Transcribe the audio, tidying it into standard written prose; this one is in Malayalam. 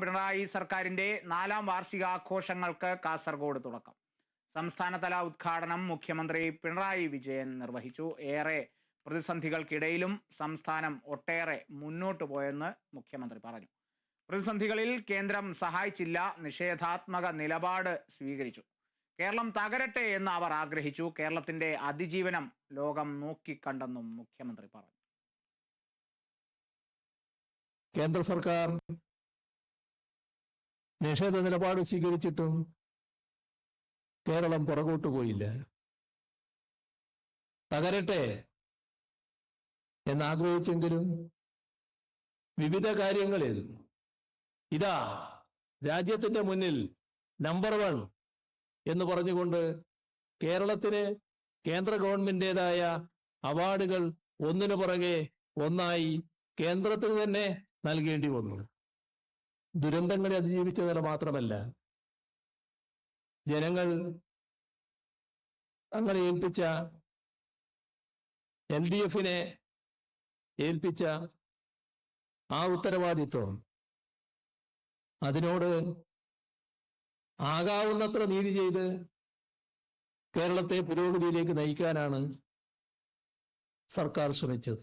പിണറായി സർക്കാരിന്റെ 4ാം വാർഷികാഘോഷങ്ങൾക്ക് കാസർഗോഡ് തുടക്കം. സംസ്ഥാനതല ഉദ്ഘാടനം മുഖ്യമന്ത്രി പിണറായി വിജയൻ നിർവഹിച്ചു. ഏറെ പ്രതിസന്ധികൾക്കിടയിലും സംസ്ഥാനം ഒട്ടേറെ മുന്നോട്ടു പോയെന്ന് മുഖ്യമന്ത്രി പറഞ്ഞു. പ്രതിസന്ധികളിൽ കേന്ദ്രം സഹായിച്ചില്ല, നിഷേധാത്മക നിലപാട് സ്വീകരിച്ചു. കേരളം തകരട്ടെ എന്ന് അവർ ആഗ്രഹിച്ചു. കേരളത്തിന്റെ അതിജീവനം ലോകം നോക്കിക്കണ്ടെന്നും മുഖ്യമന്ത്രി പറഞ്ഞു. കേന്ദ്ര സർക്കാർ നിഷേധ നിലപാട് സ്വീകരിച്ചിട്ടും കേരളം പുറകോട്ട് പോയില്ല. തകരട്ടെ എന്നാഗ്രഹിച്ചെങ്കിലും വിവിധ കാര്യങ്ങളിൽ ഇതാ രാജ്യത്തിന്റെ മുന്നിൽ നമ്പർ 1 എന്ന് പറഞ്ഞുകൊണ്ട് കേരളത്തിന് കേന്ദ്ര ഗവൺമെന്റിന്റേതായ അവാർഡുകൾ ഒന്നിനു പുറകെ ഒന്നായി കേന്ദ്രത്തിന് തന്നെ നൽകേണ്ടി വന്നു. ദുരന്തങ്ങളെ അതിജീവിച്ചതിന് മാത്രമല്ല, ജനങ്ങൾ തങ്ങളെ ഏൽപ്പിച്ച LDFനെ ഏൽപ്പിച്ച ആ ഉത്തരവാദിത്വം, അതിനോട് ആകാവുന്നത്ര നീതി ചെയ്ത് കേരളത്തെ പുരോഗതിയിലേക്ക് നയിക്കാനാണ് സർക്കാർ ശ്രമിച്ചത്.